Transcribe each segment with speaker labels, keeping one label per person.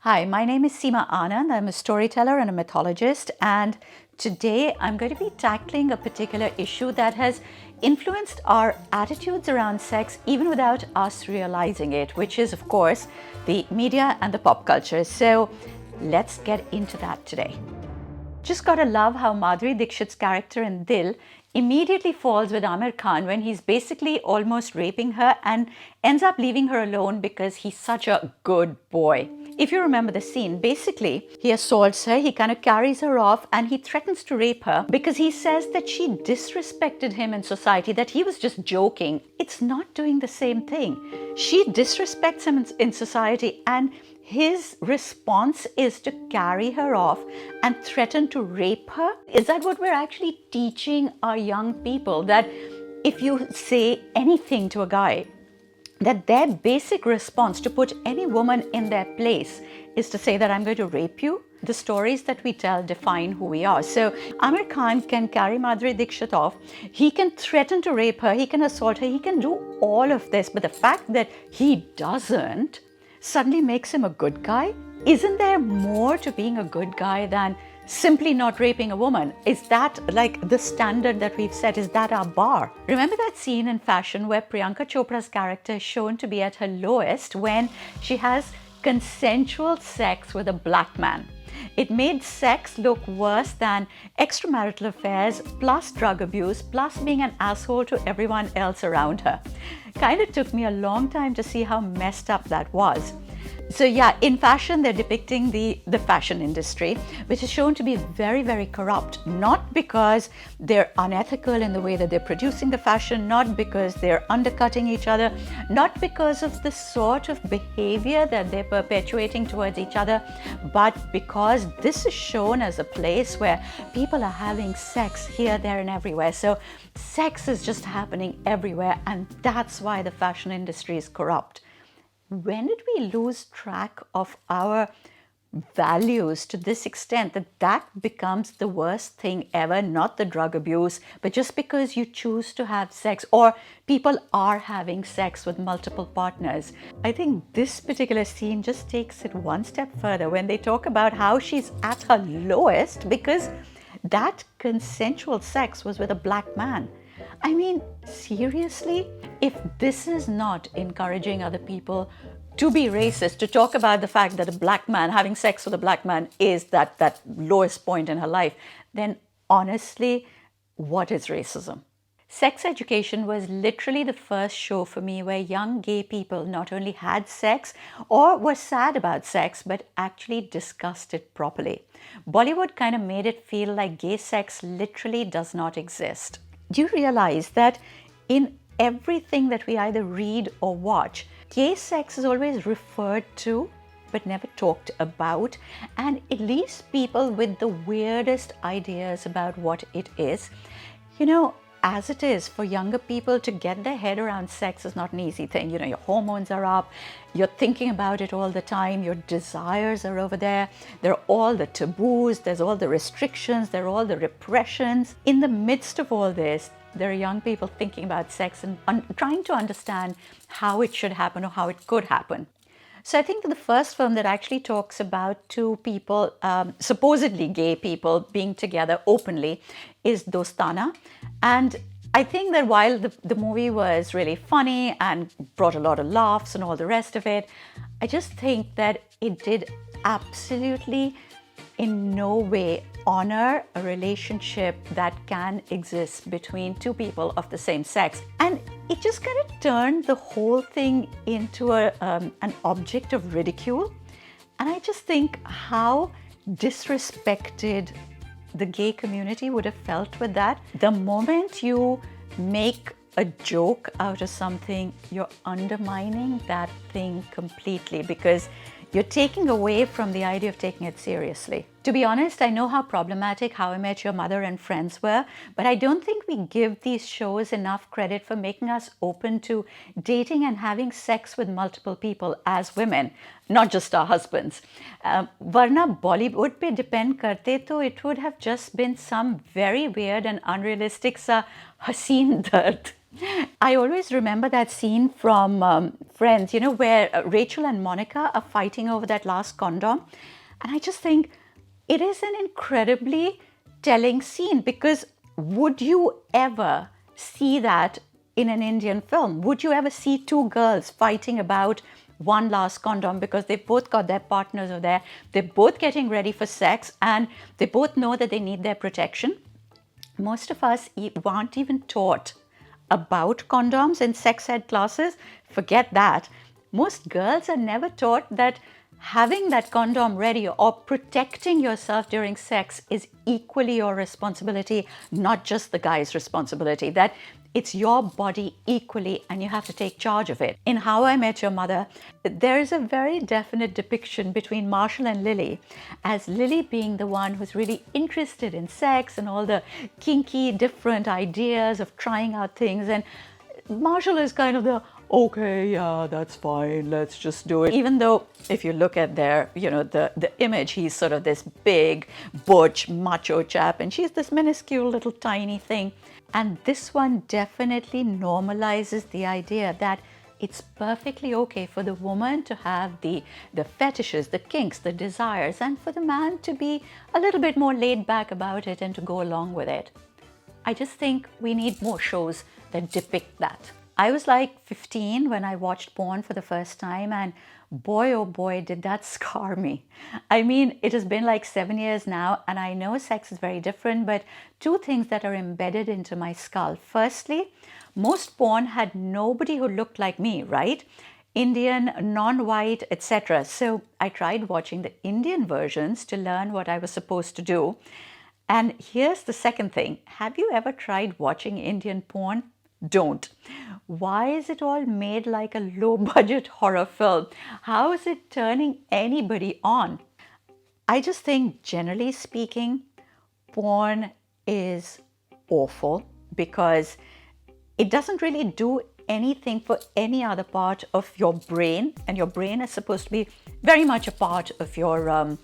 Speaker 1: Hi, my name is Seema Anand. I'm a storyteller and a mythologist, and today I'm going to be tackling a particular issue that has influenced our attitudes around sex even without us realizing it, which is, of course, the media and the pop culture. So let's get into that today. Just gotta love how Madhuri Dixit's character in Dil immediately falls with Amir Khan when he's basically almost raping her and ends up leaving her alone because he's such a good boy. If you remember the scene, basically he assaults her, he kind of carries her off and he threatens to rape her because he says that she disrespected him in society, that he was just joking. It's not doing the same thing. She disrespects him in society, and his response is to carry her off and threaten to rape her. Is that what we're actually teaching our young people? That if you say anything to a guy, that their basic response to put any woman in their place is to say that I'm going to rape you? The stories that we tell define who we are. So Amir Khan can carry Madhuri Dixit off, he can threaten to rape her, he can assault her, he can do all of this, but the fact that he doesn't suddenly makes him a good guy? Isn't there more to being a good guy than simply not raping a woman? Is that like the standard that we've set? Is that our bar? Remember that scene in Fashion where Priyanka Chopra's character is shown to be at her lowest when she has consensual sex with a black man? It made sex look worse than extramarital affairs, plus drug abuse, plus being an asshole to everyone else around her. Kind of took me a long time to see how messed up that was. So yeah, in Fashion, they're depicting the fashion industry, which is shown to be very, very corrupt. Not because they're unethical in the way that they're producing the fashion, not because they're undercutting each other, not because of the sort of behavior that they're perpetuating towards each other, but because this is shown as a place where people are having sex here, there, and everywhere. So sex is just happening everywhere, and that's why the fashion industry is corrupt. When did we lose track of our values to this extent that that becomes the worst thing ever? Not the drug abuse, but just because you choose to have sex, or people are having sex with multiple partners. I think this particular scene just takes it one step further when they talk about how she's at her lowest because that consensual sex was with a black man. I mean, seriously? If this is not encouraging other people to be racist, to talk about the fact that a black man having sex with a black man is that lowest point in her life, then honestly, what is racism? Sex Education was literally the first show for me where young gay people not only had sex or were sad about sex, but actually discussed it properly. Bollywood kind of made it feel like gay sex literally does not exist. Do you realize that in everything that we either read or watch, gay sex is always referred to but never talked about, and it leaves people with the weirdest ideas about what it is. You know, as it is, for younger people to get their head around sex is not an easy thing. You know, your hormones are up, you're thinking about it all the time, your desires are over there, there are all the taboos, there's all the restrictions, there are all the repressions. In the midst of all this, there are young people thinking about sex and trying to understand how it should happen or how it could happen. So I think that the first film that actually talks about two people, supposedly gay people, being together openly is Dostana. And I think that while the movie was really funny and brought a lot of laughs and all the rest of it, I just think that it did absolutely in no way honor a relationship that can exist between two people of the same sex. And it just kind of turned the whole thing into an object of ridicule. And I just think how disrespected the gay community would have felt with that. The moment you make a joke out of something, you're undermining that thing completely because you're taking away from the idea of taking it seriously. To be honest, I know how problematic How I Met Your Mother and Friends were, but I don't think we give these shows enough credit for making us open to dating and having sex with multiple people as women, not just our husbands. Varna Bollywood pe depend karte to it would have just been some very weird and unrealistic sa haseen dard. I always remember that scene from Friends, where Rachel and Monica are fighting over that last condom. And I just think it is an incredibly telling scene, because would you ever see that in an Indian film? Would you ever see two girls fighting about one last condom because they've both got their partners over there, they're both getting ready for sex, and they both know that they need their protection? Most of us aren't even taught about condoms in sex ed classes. Forget that. Most girls are never taught that having that condom ready or protecting yourself during sex is equally your responsibility, not just the guy's responsibility. That it's your body equally and you have to take charge of it. In How I Met Your Mother, there is a very definite depiction between Marshall and Lily, as Lily being the one who's really interested in sex and all the kinky different ideas of trying out things, and Marshall is kind of the, okay, yeah, that's fine, let's just do it. Even though if you look at their, the image, he's sort of this big, butch, macho chap, and she's this minuscule little tiny thing. And this one definitely normalizes the idea that it's perfectly okay for the woman to have the fetishes, the kinks, the desires, and for the man to be a little bit more laid back about it and to go along with it. I just think we need more shows that depict that. I was like 15 when I watched porn for the first time, and boy, oh boy, did that scar me. I mean, it has been like 7 years now, and I know sex is very different, but two things that are embedded into my skull. Firstly, most porn had nobody who looked like me, right? Indian, non-white, etc. So I tried watching the Indian versions to learn what I was supposed to do. And here's the second thing. Have you ever tried watching Indian porn? Don't. Why is it all made like a low-budget horror film? How is it turning anybody on? I just think, generally speaking, porn is awful because it doesn't really do anything for any other part of your brain, and your brain is supposed to be very much a part of your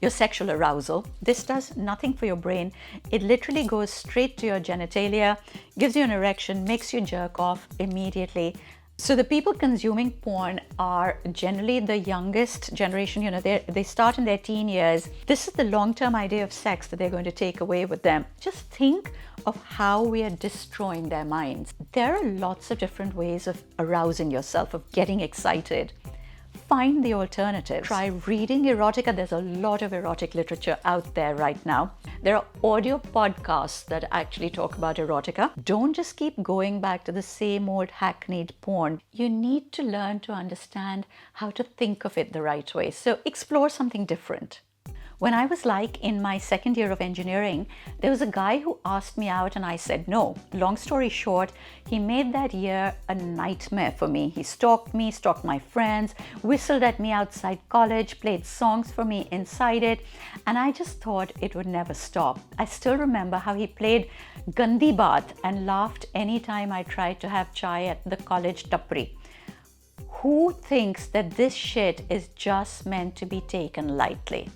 Speaker 1: sexual arousal. This does nothing for your brain. It literally goes straight to your genitalia, gives you an erection, makes you jerk off immediately. So the people consuming porn are generally the youngest generation. They start in their teen years. This is the long-term idea of sex that they're going to take away with them. Just think of how we are destroying their minds. There are lots of different ways of arousing yourself, of getting excited. Find the alternatives. Try reading erotica. There's a lot of erotic literature out there right now. There are audio podcasts that actually talk about erotica. Don't just keep going back to the same old hackneyed porn. You need to learn to understand how to think of it the right way. So explore something different. When I was in my second year of engineering, there was a guy who asked me out and I said no. Long story short, he made that year a nightmare for me. He stalked me, stalked my friends, whistled at me outside college, played songs for me inside it, and I just thought it would never stop. I still remember how he played Gandhi Baat and laughed anytime I tried to have chai at the college tapri. Who thinks that this shit is just meant to be taken lightly?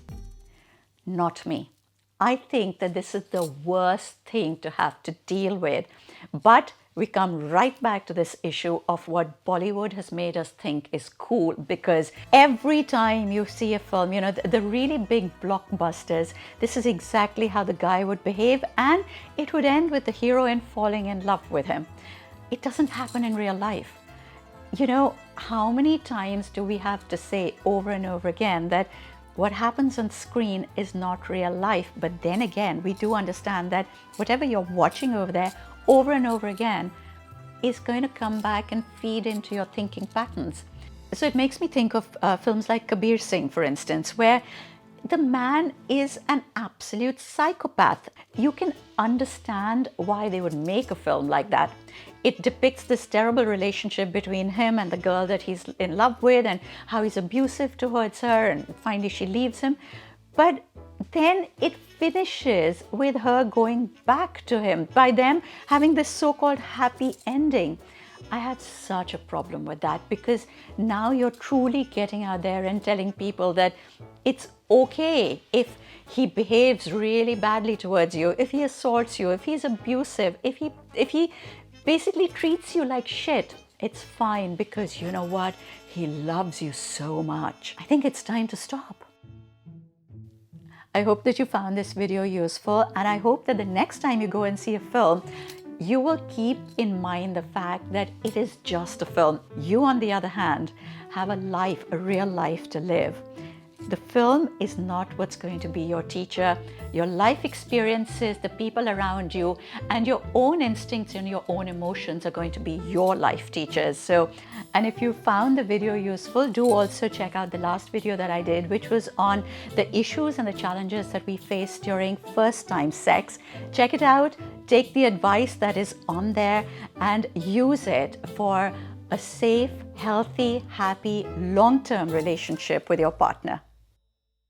Speaker 1: Not me. I think that this is the worst thing to have to deal with. But we come right back to this issue of what Bollywood has made us think is cool, because every time you see a film, the really big blockbusters, this is exactly how the guy would behave, and it would end with the heroine falling in love with him. It doesn't happen in real life. How many times do we have to say over and over again that what happens on screen is not real life? But then again, we do understand that whatever you're watching over there over and over again is going to come back and feed into your thinking patterns. So it makes me think of films like Kabir Singh, for instance, where the man is an absolute psychopath. You can understand why they would make a film like that. It depicts this terrible relationship between him and the girl that he's in love with, and how he's abusive towards her, and finally she leaves him. But then it finishes with her going back to him, by them having this so-called happy ending. I had such a problem with that, because now you're truly getting out there and telling people that it's okay if he behaves really badly towards you, if he assaults you, if he's abusive, if he basically treats you like shit, it's fine, because you know what? He loves you so much. I think it's time to stop. I hope that you found this video useful, and I hope that the next time you go and see a film, you will keep in mind the fact that it is just a film. You, on the other hand, have a life, a real life to live. The film is not what's going to be your teacher. Your life experiences, the people around you, and your own instincts and your own emotions are going to be your life teachers. And if you found the video useful, do also check out the last video that I did, which was on the issues and the challenges that we face during first-time sex. Check it out, take the advice that is on there, and use it for a safe, healthy, happy, long-term relationship with your partner.